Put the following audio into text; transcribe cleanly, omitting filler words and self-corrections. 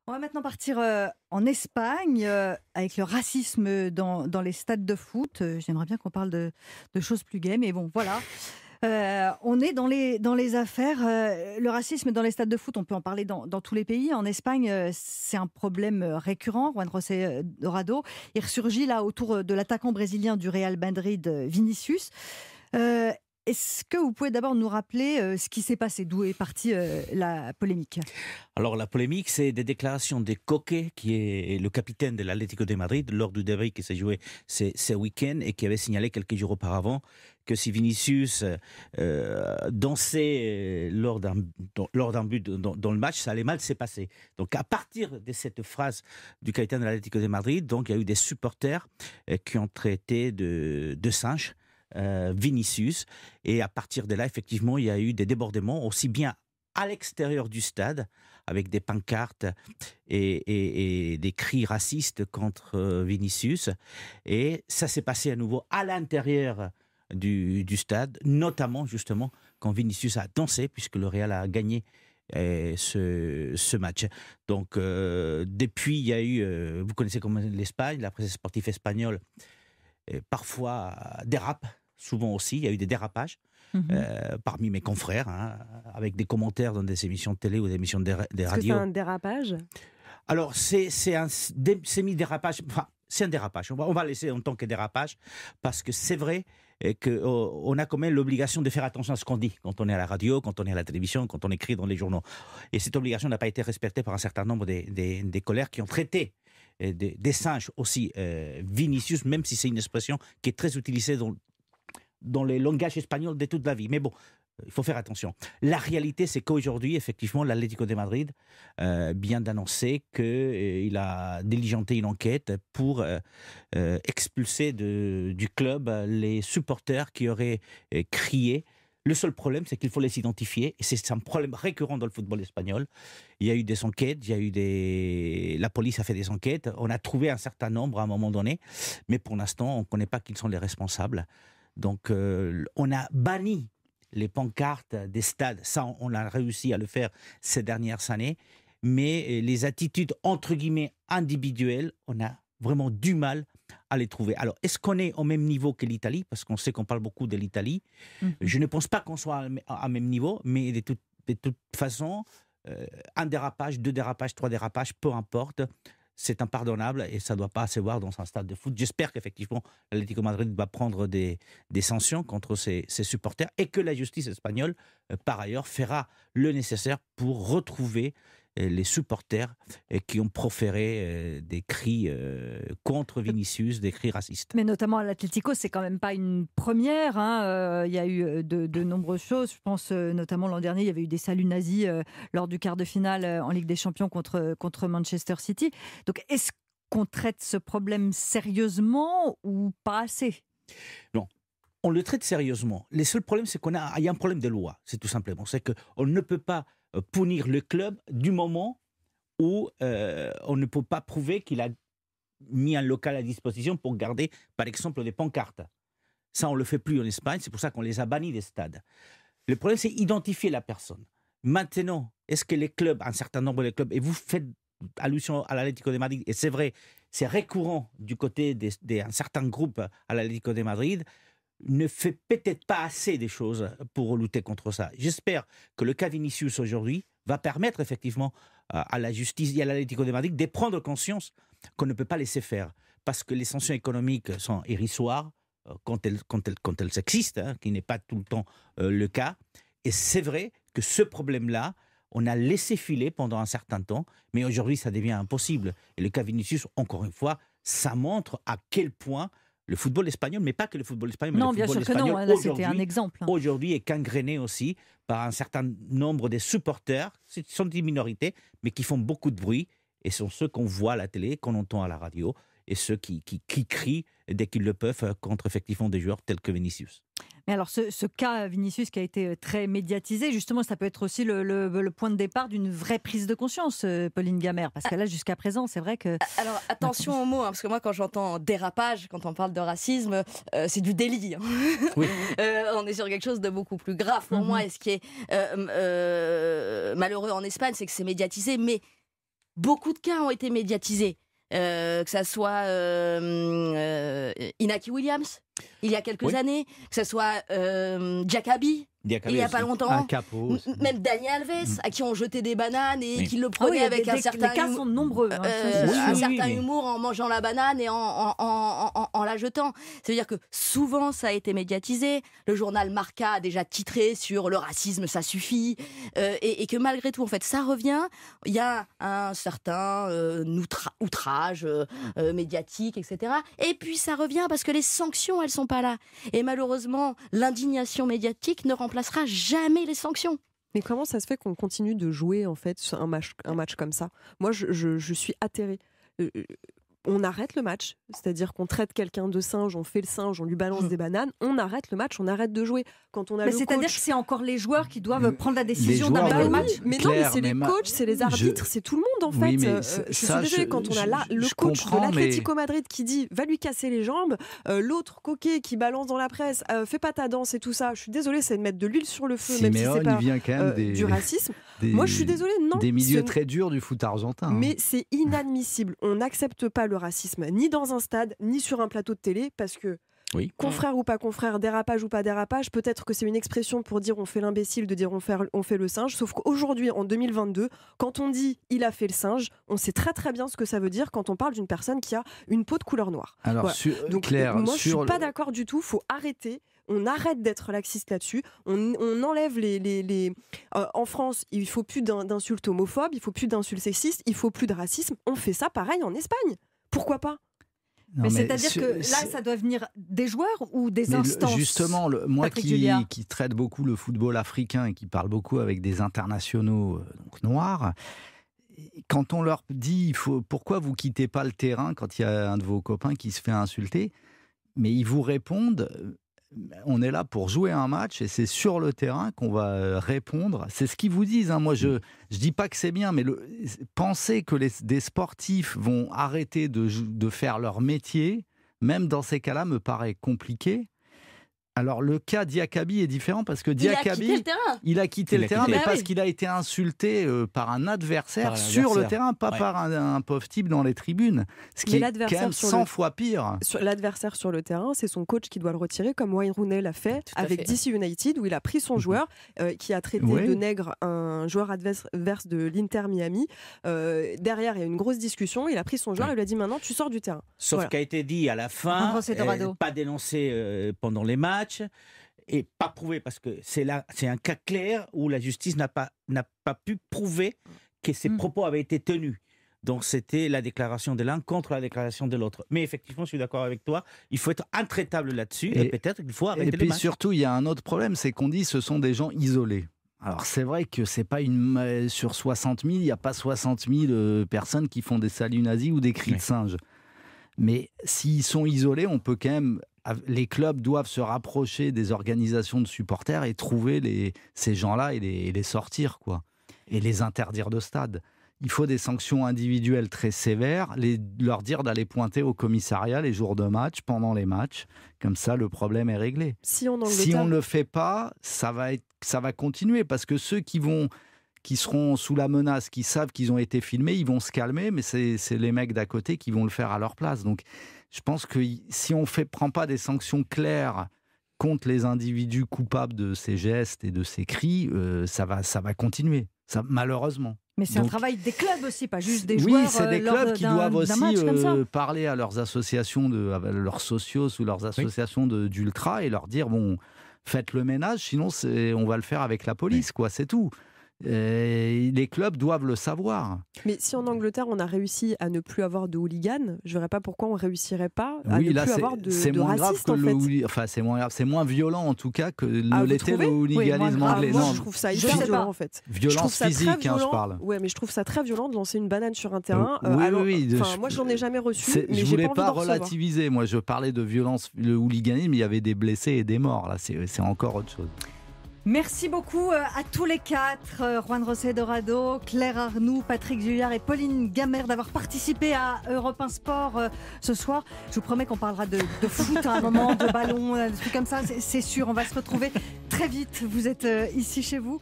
On va maintenant partir en Espagne avec le racisme dans les stades de foot. J'aimerais bien qu'on parle de choses plus gaies, mais bon, voilà. On est dans les affaires. Le racisme dans les stades de foot, on peut en parler dans tous les pays. En Espagne, c'est un problème récurrent. Juan José Dorado, il ressurgit là autour de l'attaquant brésilien du Real Madrid, Vinicius. Euh, Est-ce que vous pouvez d'abord nous rappeler ce qui s'est passé, d'où est partie la polémique? Alors la polémique, c'est des déclarations de Coque, qui est le capitaine de l'Atlético de Madrid, lors du derby qui s'est joué ce week-end et qui avait signalé quelques jours auparavant que si Vinicius dansait lors d'un but dans le match, ça allait mal se passer. Donc à partir de cette phrase du capitaine de l'Atlético de Madrid, donc il y a eu des supporters qui ont traité de singe Vinicius, et à partir de là, effectivement, il y a eu des débordements aussi bien à l'extérieur du stade, avec des pancartes et des cris racistes contre Vinicius. Et ça s'est passé à nouveau à l'intérieur du stade, notamment justement quand Vinicius a dansé, puisque le Real a gagné ce match. Donc depuis, il y a eu, vous connaissez comment l'Espagne, la presse sportive espagnole parfois dérape, souvent aussi, il y a eu des dérapages Mhm. parmi mes confrères, hein, avec des commentaires dans des émissions de télé ou des émissions des Est-ce que c'est radios. un dérapage? Alors, c'est un semi-dérapage, enfin, c'est un dérapage, on va laisser en tant que dérapage, parce que c'est vrai qu'on a quand même l'obligation de faire attention à ce qu'on dit, quand on est à la radio, quand on est à la télévision, quand on écrit dans les journaux. Et cette obligation n'a pas été respectée par un certain nombre des colères qui ont traité des singes aussi Vinicius, même si c'est une expression qui est très utilisée dans les langages espagnols de toute la vie. Mais bon, il faut faire attention. La réalité, c'est qu'aujourd'hui, effectivement, l'Atlético de Madrid vient d'annoncer qu'il a diligenté une enquête pour expulser du club les supporters qui auraient crié. Le seul problème, c'est qu'il faut les identifier. Et c'est un problème récurrent dans le football espagnol. Il y a eu des enquêtes, la police a fait des enquêtes. On a trouvé un certain nombre à un moment donné. Mais pour l'instant, on ne connaît pas qui sont les responsables. Donc, on a banni les pancartes des stades. Ça, on a réussi à le faire ces dernières années. Mais les attitudes, entre guillemets, individuelles, on a vraiment du mal à les trouver. Alors, est-ce qu'on est au même niveau que l'Italie? Parce qu'on sait qu'on parle beaucoup de l'Italie. Mhm. Je ne pense pas qu'on soit à même niveau, mais de toute façon, un dérapage, deux dérapages, trois dérapages, peu importe, c'est impardonnable et ça ne doit pas se voir dans un stade de foot. J'espère qu'effectivement, l'Atlético Madrid va prendre des sanctions contre ses supporters et que la justice espagnole, par ailleurs, fera le nécessaire pour retrouver les supporters qui ont proféré des cris contre Vinicius, des cris racistes. Mais notamment à l'Atlético, c'est quand même pas une première, hein. Il y a eu de nombreuses choses. Je pense notamment l'an dernier, il y avait eu des saluts nazis lors du quart de finale en Ligue des Champions contre Manchester City. Donc, est-ce qu'on traite ce problème sérieusement ou pas assez? Non, on le traite sérieusement. Le seul problème, c'est qu'il y a un problème de loi, c'est tout simplement. C'est qu'on ne peut pas punir le club du moment où on ne peut pas prouver qu'il a mis un local à disposition pour garder, par exemple, des pancartes. Ça, on ne le fait plus en Espagne, c'est pour ça qu'on les a bannis des stades. Le problème, c'est identifier la personne. Maintenant, est-ce que les clubs, un certain nombre de clubs, et vous faites allusion à l'Atlético de Madrid, et c'est vrai, c'est récurrent du côté d'un certain groupe à l'Atlético de Madrid, ne fait peut-être pas assez des choses pour lutter contre ça. J'espère que le cas Vinicius aujourd'hui va permettre effectivement à la justice et à l'Atlético de Madrid de prendre conscience qu'on ne peut pas laisser faire. Parce que les sanctions économiques sont hérissoires quand elles existent, hein, qui n'est pas tout le temps le cas. Et c'est vrai que ce problème-là, on a laissé filer pendant un certain temps, mais aujourd'hui ça devient impossible. Et le cas Vinicius, encore une fois, ça montre à quel point le football espagnol, mais pas que le football espagnol, mais le Non, bien football sûr que non, espagnol hein. Là, c'était un exemple. aujourd'hui est gangréné aussi par un certain nombre de supporters, ce sont des minorités, mais qui font beaucoup de bruit, et sont ceux qu'on voit à la télé, qu'on entend à la radio, et ceux qui crient dès qu'ils le peuvent contre effectivement des joueurs tels que Vinicius. Mais alors, ce cas Vinicius qui a été très médiatisé, justement, ça peut être aussi le point de départ d'une vraie prise de conscience, Pauline Gamère. Parce que là, jusqu'à présent, c'est vrai que... Alors attention aux mots, hein, parce que moi quand j'entends dérapage, quand on parle de racisme, c'est du délit, hein. Oui. On est sur quelque chose de beaucoup plus grave pour Mhm. moi. Et ce qui est malheureux en Espagne, c'est que c'est médiatisé, mais beaucoup de cas ont été médiatisés. Que ça soit Inaki Williams, il y a quelques années, que ça soit Diakabi, il n'y a pas longtemps, même Dani Alves, à qui on jetait des bananes et qui le prenait avec un certain les cas sont nombreux, un certain humour en mangeant la banane et en la jetant. C'est-à-dire que souvent ça a été médiatisé, le journal Marca a déjà titré sur le racisme, ça suffit, et que malgré tout, en fait, ça revient, il y a un certain outrage médiatique, etc. Et puis ça revient parce que les sanctions, elles sont pas là. Et malheureusement, l'indignation médiatique ne remplacera jamais les sanctions. Mais comment ça se fait qu'on continue de jouer en fait un match comme ça ? Moi, je suis atterrée. On arrête le match, c'est-à-dire qu'on traite quelqu'un de singe, on fait le singe, on lui balance des bananes, on arrête le match, on arrête de jouer. Quand on a c'est-à-dire que c'est encore les joueurs qui doivent prendre la décision d'arrêter le match. Mais non, mais c'est les coachs, c'est les arbitres, c'est tout le monde en fait. Je suis désolée, quand on a là le coach de l'Atlético Madrid qui dit va lui casser les jambes, l'autre coquet qui balance dans la presse fais pas ta danse et tout ça, je suis désolée, c'est de mettre de l'huile sur le feu, même si c'est pas du racisme. Moi je suis désolée, non. Des milieux très durs du foot argentin. Mais c'est inadmissible, on n'accepte pas le racisme, ni dans un stade, ni sur un plateau de télé, parce que confrère ou pas confrère, dérapage ou pas dérapage, peut-être que c'est une expression pour dire on fait l'imbécile, de dire on fait le singe, sauf qu'aujourd'hui, en 2022, quand on dit il a fait le singe, on sait très très bien ce que ça veut dire quand on parle d'une personne qui a une peau de couleur noire. Alors, donc Claire, moi je suis pas d'accord du tout, faut arrêter. On arrête d'être laxiste là-dessus. On enlève les en France, il faut plus d'insultes homophobes, il faut plus d'insultes sexistes, il faut plus de racisme. On fait ça pareil en Espagne. Pourquoi pas ? Mais c'est-à-dire que là, ça doit venir des joueurs ou des instances. Justement, moi qui traite beaucoup le football africain et qui parle beaucoup avec des internationaux donc noirs, quand on leur dit pourquoi vous quittez pas le terrain quand il y a un de vos copains qui se fait insulter, mais ils vous répondent on est là pour jouer un match et c'est sur le terrain qu'on va répondre. C'est ce qu'ils vous disent. Hein. Moi, je dis pas que c'est bien, mais penser que des sportifs vont arrêter de faire leur métier, même dans ces cas-là, me paraît compliqué. Alors, le cas Diakabi est différent parce que Diakabi, il a quitté le terrain, mais parce qu'il a été insulté par un adversaire sur le terrain, pas par un pauvre type dans les tribunes. Ce qui est quand même 100 fois pire. L'adversaire sur le terrain, c'est son coach qui doit le retirer, comme Wayne Rooney l'a fait avec DC United, où il a pris son joueur qui a traité de nègre un joueur adverse de l'Inter Miami. Derrière, il y a une grosse discussion. Il a pris son joueur et lui a dit maintenant, tu sors du terrain. Sauf qu'a été dit à la fin, pas dénoncé pendant les matchs. Et pas prouvé, parce que c'est un cas clair où la justice n'a pas pu prouver que ses propos avaient été tenus. Donc c'était la déclaration de l'un contre la déclaration de l'autre. Mais effectivement, je suis d'accord avec toi, il faut être intraitable là-dessus et peut-être qu'il faut arrêter les matchs. Et puis surtout, il y a un autre problème, c'est qu'on dit que ce sont des gens isolés. Alors c'est vrai que c'est pas sur 60 000, il n'y a pas 60 000 personnes qui font des saluts nazis ou des cris de singe. Mais s'ils sont isolés, on peut quand même... Les clubs doivent se rapprocher des organisations de supporters et trouver ces gens-là et les sortir, quoi. Et les interdire de stade. Il faut des sanctions individuelles très sévères, leur dire d'aller pointer au commissariat les jours de match, pendant les matchs. Comme ça, le problème est réglé. Si on ne le fait pas, ça va continuer. Parce que ceux qui seront sous la menace, qui savent qu'ils ont été filmés, ils vont se calmer, mais c'est les mecs d'à côté qui vont le faire à leur place. Donc, je pense que si on ne prend pas des sanctions claires contre les individus coupables de ces gestes et de ces cris, ça va continuer, malheureusement. Mais c'est un travail des clubs aussi, pas juste des joueurs. Oui, c'est des clubs qui doivent aussi parler à leurs associations, à leurs socios ou leurs associations d'ultra et leur dire, bon, faites le ménage, sinon on va le faire avec la police, quoi, c'est tout. Les clubs doivent le savoir. Mais si en Angleterre on a réussi à ne plus avoir de hooligans, je ne verrais pas pourquoi on ne réussirait pas à ne plus avoir de racistes en fait. C'est moins violent en tout cas que l'était le hooliganisme anglais. Moi je trouve ça hyper violent en fait. Violence physique, je parle. Ouais, mais je trouve ça très violent de lancer une banane sur un terrain. Moi je n'en ai jamais reçu. Mais je voulais pas relativiser. Moi je parlais de violence, le hooliganisme, il y avait des blessés et des morts. Là, c'est encore autre chose. Merci beaucoup à tous les quatre, Juan José Dorado, Claire Arnoux, Patrick Juillard et Pauline Gamère d'avoir participé à Europe 1 Sport ce soir. Je vous promets qu'on parlera de foot à un moment, de ballon, des trucs comme ça, c'est sûr, on va se retrouver très vite. Vous êtes ici chez vous.